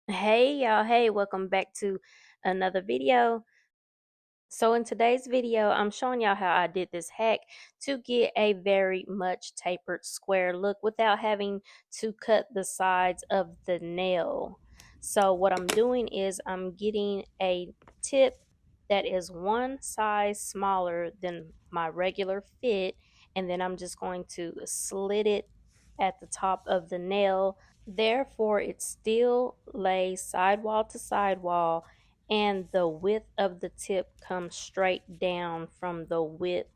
Hey y'all, hey, welcome back to another video. So in today's video, I'm showing y'all how I did this hack to get a very much tapered square look without having to cut the sides of the nail. So what I'm doing is I'm getting a tip that is one size smaller than my regular fit, and then I'm just going to slit it at the top of the nail. Therefore, it still lays sidewall to sidewall, and the width of the tip comes straight down from the width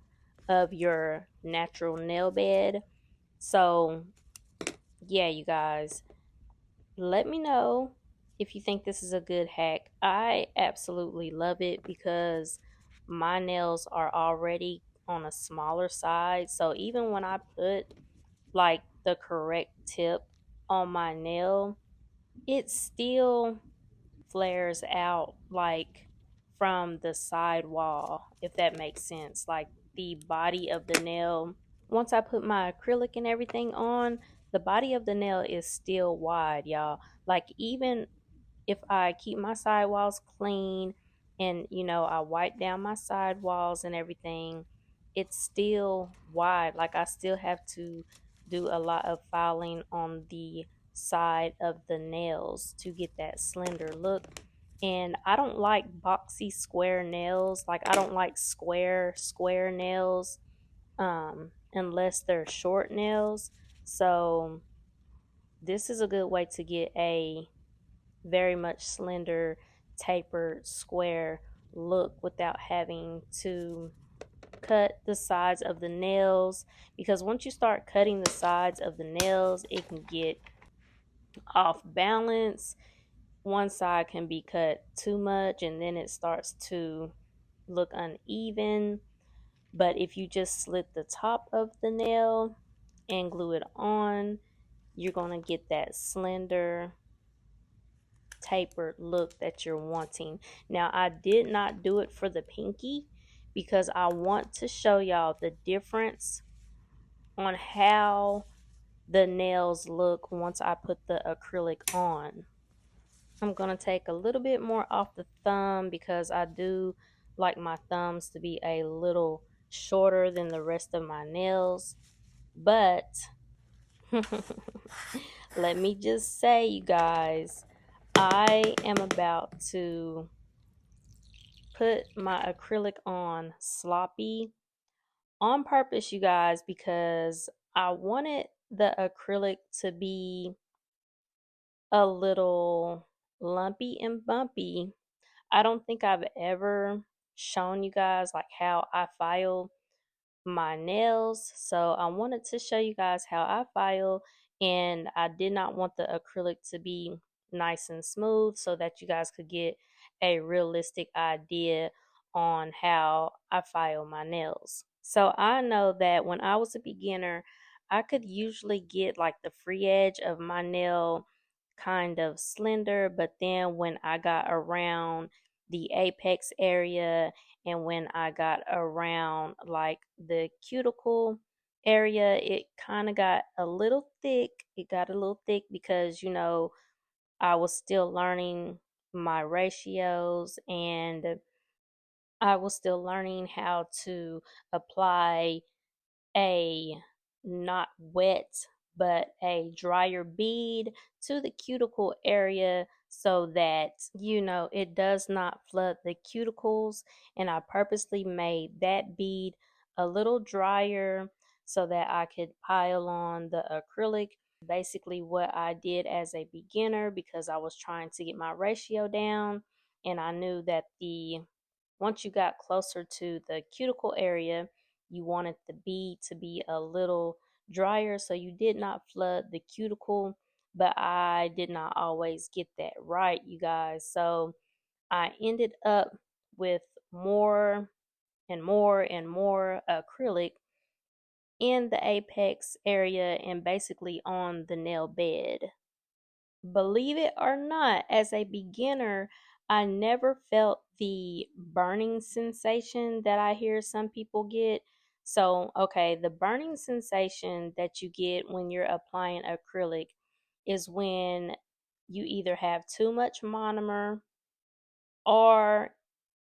of your natural nail bed. So, yeah, you guys, let me know if you think this is a good hack. I absolutely love it because my nails are already on a smaller side. So, even when I put like the correct tip on my nail, it still flares out like from the side wall, if that makes sense. Like the body of the nail, once I put my acrylic and everything on, the body of the nail is still wide, y'all. Like even if I keep my sidewalls clean and I wipe down my sidewalls and everything, it's still wide. Like I still have to do a lot of filing on the side of the nails to get that slender look. And I don't like boxy square nails. Like I don't like square nails unless they're short nails. So this is a good way to get a very much slender, tapered, square look without having to cut the sides of the nails, because once you start cutting the sides of the nails, it can get off balance. One side can be cut too much and then it starts to look uneven. But if you just slit the top of the nail and glue it on, you're going to get that slender, tapered look that you're wanting. Now, I did not do it for the pinky because I want to show y'all the difference on how the nails look once I put the acrylic on. I'm going to take a little bit more off the thumb because I do like my thumbs to be a little shorter than the rest of my nails. But let me just say, you guys, I am about to put my acrylic on sloppy on purpose, you guys, because I wanted the acrylic to be a little lumpy and bumpy. I don't think I've ever shown you guys like how I file my nails, so I wanted to show you guys how I file, and I did not want the acrylic to be nice and smooth so that you guys could get a realistic idea on how I file my nails. So I know that when I was a beginner, I could usually get like the free edge of my nail kind of slender, but then when I got around the apex area and when I got around like the cuticle area, it kind of got a little thick. It got a little thick because, I was still learning my ratios, and I was still learning how to apply a not wet but a drier bead to the cuticle area so that it does not flood the cuticles. And I purposely made that bead a little drier so that I could pile on the acrylic. Basically what I did as a beginner, because I was trying to get my ratio down, and I knew that the once you got closer to the cuticle area, you wanted the bead to be a little drier so you did not flood the cuticle. But I did not always get that right, you guys. So I ended up with more and more and more acrylic in the apex area and basically on the nail bed. Believe it or not, as a beginner, I never felt the burning sensation that I hear some people get. So, okay, the burning sensation that you get when you're applying acrylic is when you either have too much monomer or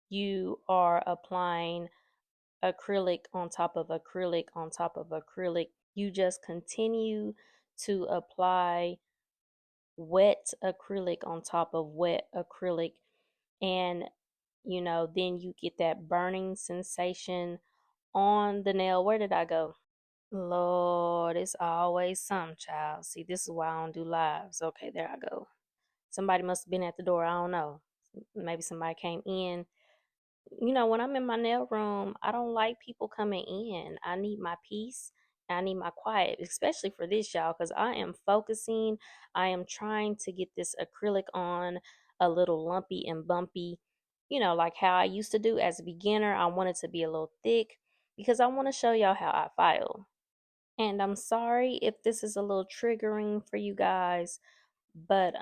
you are applying acrylic on top of acrylic on top of acrylic. You just continue to apply wet acrylic on top of wet acrylic, and then you get that burning sensation on the nail. Where did I go? Lord, it's always some child. See, this is why I don't do lives. Okay, there I go. Somebody must have been at the door. I don't know. Maybe somebody came in. When I'm in my nail room, I don't like people coming in. I need my peace. I need my quiet, especially for this, y'all, because I am focusing. I am trying to get this acrylic on a little lumpy and bumpy, like how I used to do as a beginner. I want it to be a little thick because I want to show y'all how I file. And I'm sorry if this is a little triggering for you guys, but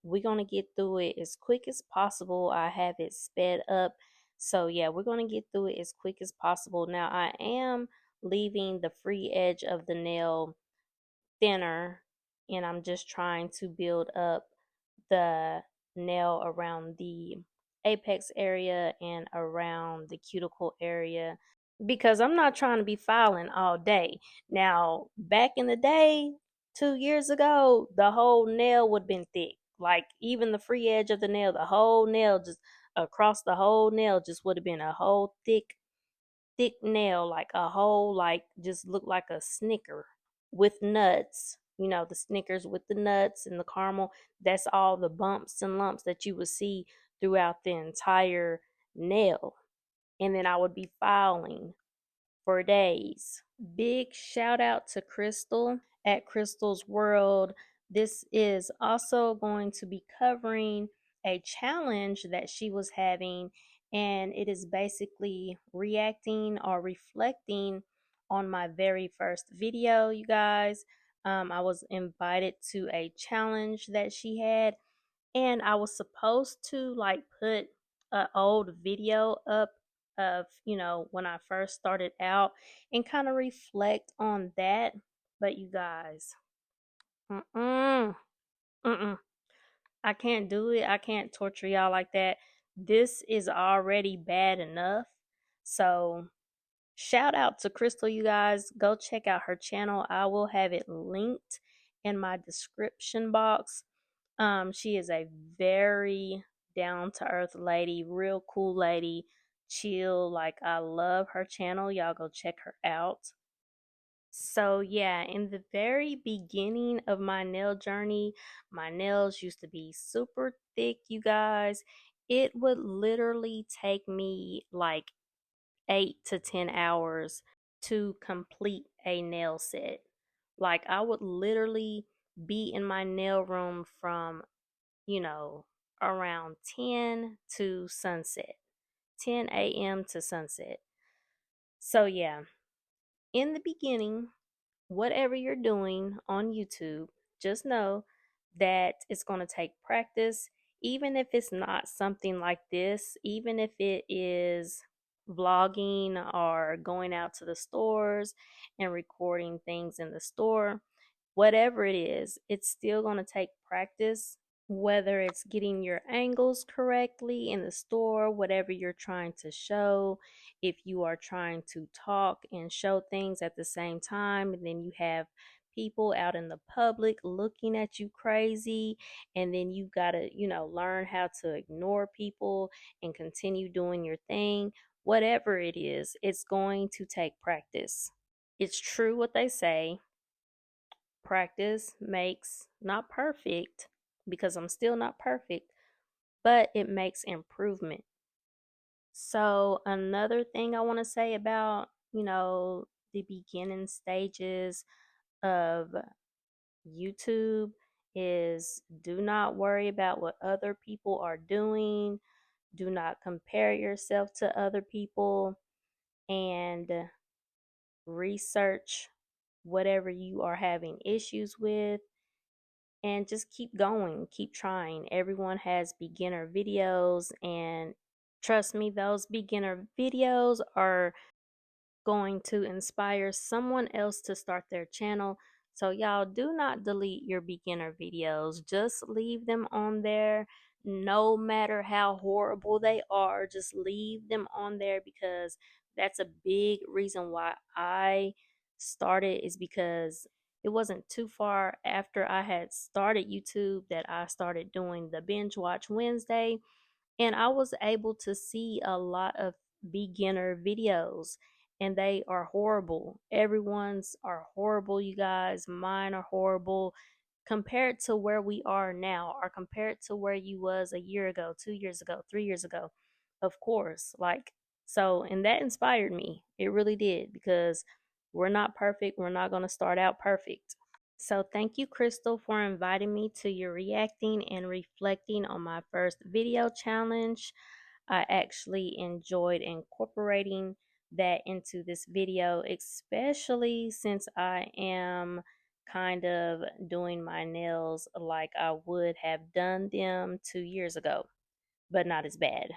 we're gonna get through it as quick as possible. I have it sped up. So yeah, we're gonna get through it as quick as possible. Now I am leaving the free edge of the nail thinner, and I'm just trying to build up the nail around the apex area and around the cuticle area because I'm not trying to be filing all day. Now, back in the day, 2 years ago, the whole nail would have been thick. Like even the free edge of the nail, the whole nail just across the whole nail just would have been a whole thick nail, like a whole, like just looked like a Snicker with nuts. The Snickers with the nuts and the caramel. That's all the bumps and lumps that you would see throughout the entire nail. And then I would be filing for days. Big shout out to Crystal at Crystal's World. This is also going to be covering a challenge that she was having, and it is basically reacting or reflecting on my very first video, you guys. I was invited to a challenge that she had, and I was supposed to like put an old video up of when I first started out and kind of reflect on that. But you guys, mm-mm, mm-mm, I can't do it. I can't torture y'all like that. This is already bad enough. So shout out to Crystal, you guys. Go check out her channel. I will have it linked in my description box. She is a very down to earth lady, real cool lady, chill. Like, I love her channel. Y'all go check her out. So, yeah, in the very beginning of my nail journey, my nails used to be super thick, you guys. It would literally take me like 8 to 10 hours to complete a nail set. Like, I would literally be in my nail room from you know, around 10 to sunset, 10 a.m. to sunset. So, yeah, in the beginning, whatever you're doing on YouTube, just know that it's going to take practice, even if it's not something like this, even if it is vlogging or going out to the stores and recording things in the store. Whatever it is, it's still going to take practice, whether it's getting your angles correctly in the store, whatever you're trying to show. If you are trying to talk and show things at the same time, and then you have people out in the public looking at you crazy, and then you got to, learn how to ignore people and continue doing your thing. Whatever it is, it's going to take practice. It's true what they say, practice makes not perfect, because I'm still not perfect, but it makes improvement. So, another thing I want to say about, the beginning stages of YouTube is do not worry about what other people are doing. Do not compare yourself to other people, and research whatever you are having issues with, and just keep going, keep trying. Everyone has beginner videos, and trust me, those beginner videos are going to inspire someone else to start their channel. So y'all, do not delete your beginner videos. Just leave them on there. No matter how horrible they are, just leave them on there, because that's a big reason why I started, is because it wasn't too far after I had started YouTube that I started doing the Binge Watch Wednesday, and I was able to see a lot of beginner videos, and they are horrible. Everyone's are horrible, you guys. Mine are horrible compared to where we are now, or compared to where you was a year ago, 2 years ago, 3 years ago. Of course, like, so, and that inspired me. It really did, because we're not perfect. We're not going to start out perfect. So thank you, Crystal, for inviting me to your reacting and reflecting on my first video challenge. I actually enjoyed incorporating that into this video, especially since I am kind of doing my nails like I would have done them 2 years ago, but not as bad.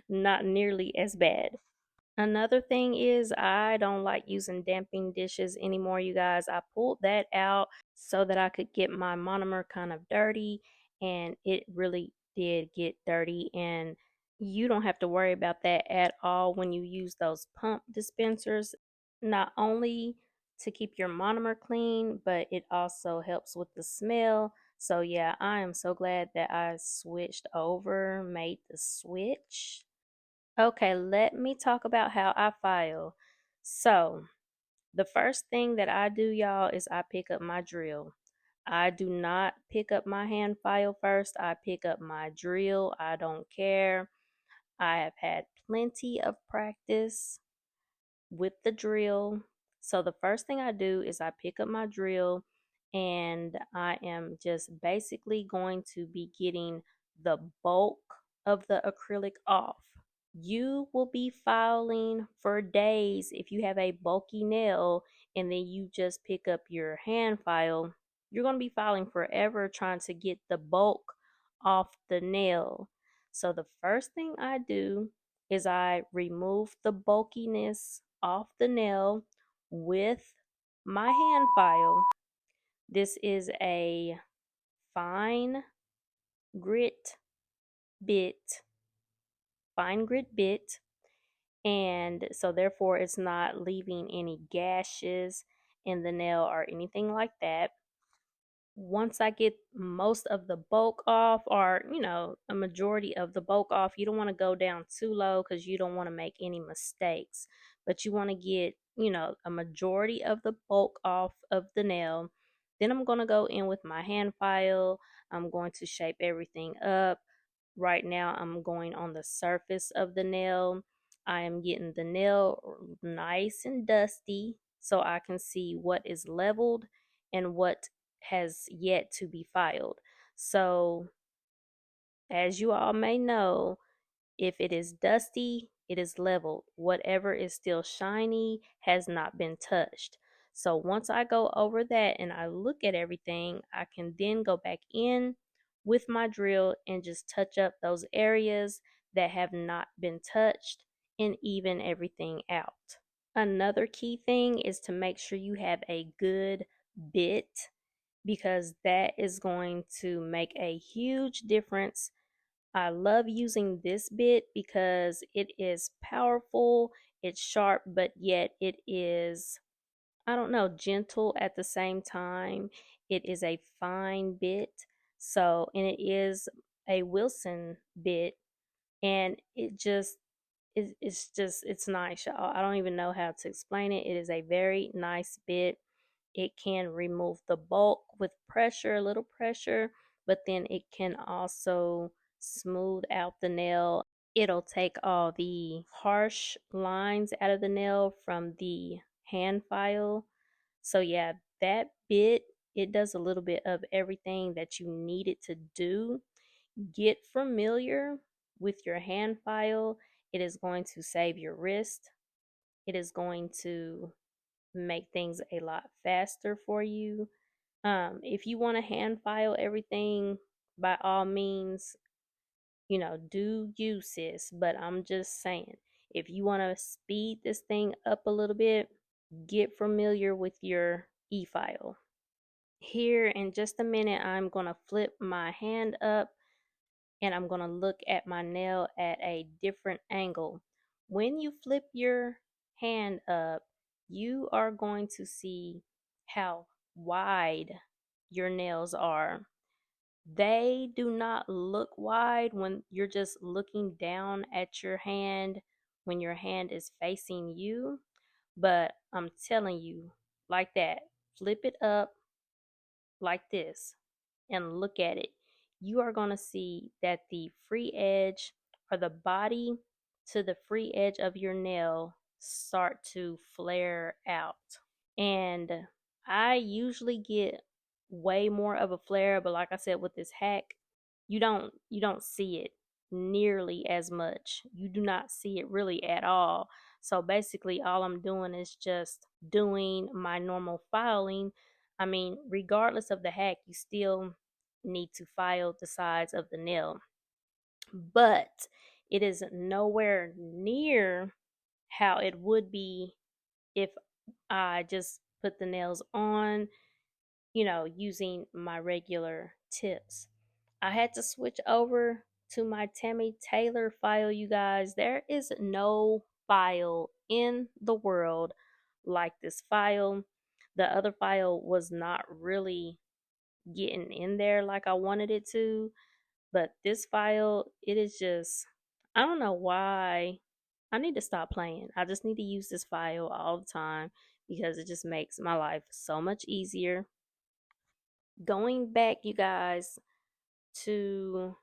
Not nearly as bad. Another thing is, I don't like using damping dishes anymore, you guys. I pulled that out so that I could get my monomer kind of dirty, and it really did get dirty, and you don't have to worry about that at all when you use those pump dispensers. Not only to keep your monomer clean, but it also helps with the smell. So yeah, I am so glad that I switched over, made the switch. Okay, let me talk about how I file. So, the first thing that I do, y'all, is I pick up my drill. I do not pick up my hand file first. I pick up my drill. I don't care. I have had plenty of practice with the drill. So, the first thing I do is I pick up my drill, and I am just basically going to be getting the bulk of the acrylic off. You will be filing for days if you have a bulky nail and then you just pick up your hand file. You're going to be filing forever trying to get the bulk off the nail. So the first thing I do is I remove the bulkiness off the nail with my hand file. This is a fine grit bit, fine grit bit, and so therefore it's not leaving any gashes in the nail or anything like that. Once I get most of the bulk off, or a majority of the bulk off, you don't want to go down too low because you don't want to make any mistakes, but you want to get a majority of the bulk off of the nail. Then I'm going to go in with my hand file. I'm going to shape everything up. Right now I'm going on the surface of the nail. I am getting the nail nice and dusty so I can see what is leveled and what has yet to be filed. So, as you all may know, if it is dusty, it is leveled. Whatever is still shiny has not been touched. So once I go over that and I look at everything, I can then go back in with my drill and just touch up those areas that have not been touched and even everything out. Another key thing is to make sure you have a good bit, because that is going to make a huge difference. I love using this bit because it is powerful, it's sharp, but yet it is, I don't know, gentle at the same time. It is a fine bit. So, and it is a Wilson bit, and it's nice, y'all. I don't even know how to explain it. It is a very nice bit. It can remove the bulk with pressure, a little pressure, but then it can also smooth out the nail. It'll take all the harsh lines out of the nail from the hand file. So yeah, that bit, it does a little bit of everything that you need it to do. Get familiar with your hand file. It is going to save your wrist. It is going to make things a lot faster for you. If you want to hand file everything, by all means, do you, sis. But I'm just saying, If you want to speed this thing up a little bit, get familiar with your e-file. Here in just a minute, I'm going to flip my hand up and I'm going to look at my nail at a different angle. When you flip your hand up, you are going to see how wide your nails are. They do not look wide when you're just looking down at your hand when your hand is facing you, but I'm telling you, like that, flip it up like this and look at it. You are going to see that the free edge or the body to the free edge of your nail start to flare out. And I usually get way more of a flare, but like I said, with this hack, you don't see it nearly as much. You do not see it really at all. So basically all I'm doing is just doing my normal filing. I mean, regardless of the hack, you still need to file the sides of the nail, but it is nowhere near how it would be if I just put the nails on, using my regular tips. I had to switch over to my Tammy Taylor file, you guys. There is no file in the world like this file. The other file was not really getting in there like I wanted it to, but this file, it is just, I don't know why. I need to stop playing. I just need to use this file all the time because it just makes my life so much easier. Going back, you guys, to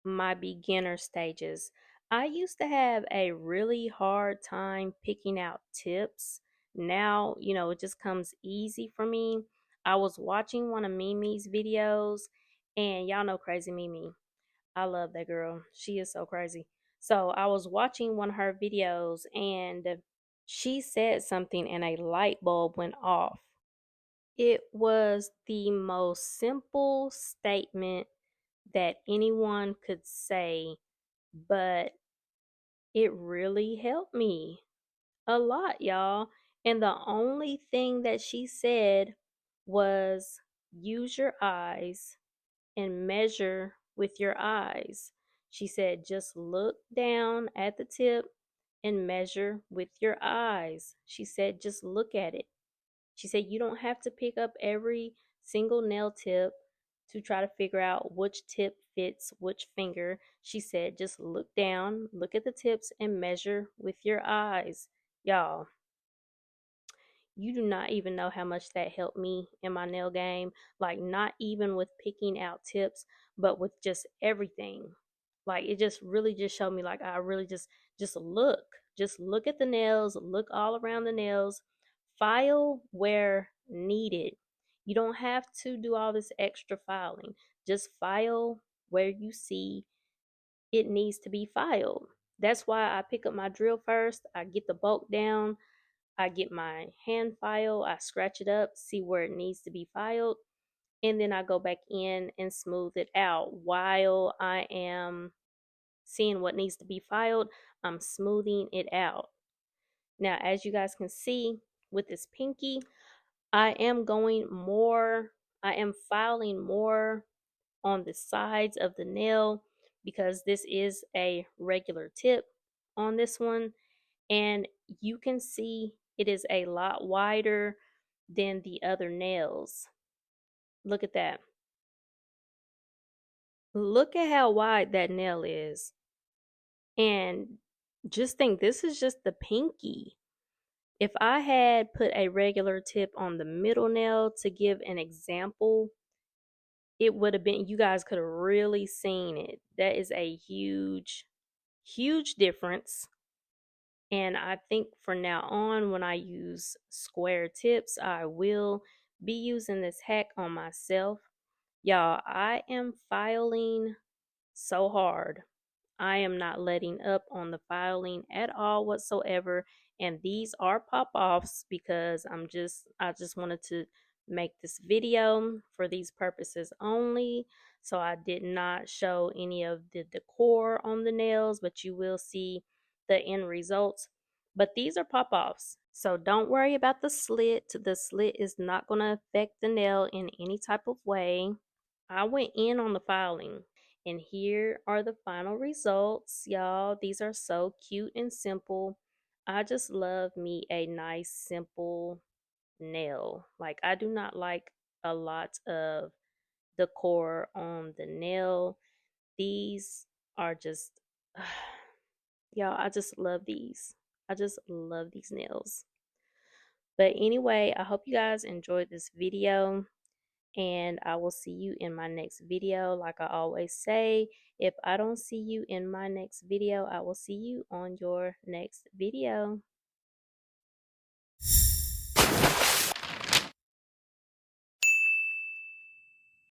my beginner stages, I used to have a really hard time picking out tips. Now, it just comes easy for me. I was watching one of Mimi's videos, and y'all know Crazy Mimi. I love that girl. She is so crazy. So I was watching one of her videos, and she said something, and a light bulb went off. It was the most simple statement that anyone could say, but it really helped me a lot, y'all. And the only thing that she said was use your eyes and measure with your eyes. She said, just look down at the tip and measure with your eyes. She said, just look at it. She said, you don't have to pick up every single nail tip to try to figure out which tip fits which finger. She said, just look down, look at the tips, and measure with your eyes. Y'all, you do not even know how much that helped me in my nail game. Like, not even with picking out tips, but with just everything. Like, it just really just showed me, like, I really just look. Just look at the nails, look all around the nails, file where needed. You don't have to do all this extra filing. Just file where you see it needs to be filed. That's why I pick up my drill first. I get the bulk down. I get my hand file. I scratch it up, see where it needs to be filed. And then I go back in and smooth it out. While I am seeing what needs to be filed, I'm smoothing it out. Now, as you guys can see with this pinky, I am filing more on the sides of the nail because this is a regular tip on this one. And you can see it is a lot wider than the other nails. Look at that. Look at how wide that nail is. And just think, this is just the pinky. If I had put a regular tip on the middle nail to give an example, it would have been, you guys could have really seen it. That is a huge, huge difference. And I think for now on, when I use square tips, I will be using this hack on myself. Y'all, I am filing so hard. I am not letting up on the filing at all whatsoever. And these are pop-offs because I just wanted to make this video for these purposes only. So I did not show any of the decor on the nails, but you will see the end results. But these are pop-offs, so don't worry about the slit. The slit is not going to affect the nail in any type of way. I went in on the filing, and here are the final results, y'all. These are so cute and simple. I just love me a nice simple nail. Like, I do not like a lot of decor on the nail. These are just y'all, I just love these. I just love these nails. But anyway, I hope you guys enjoyed this video, and I will see you in my next video. Like I always say, if I don't see you in my next video, I will see you on your next video.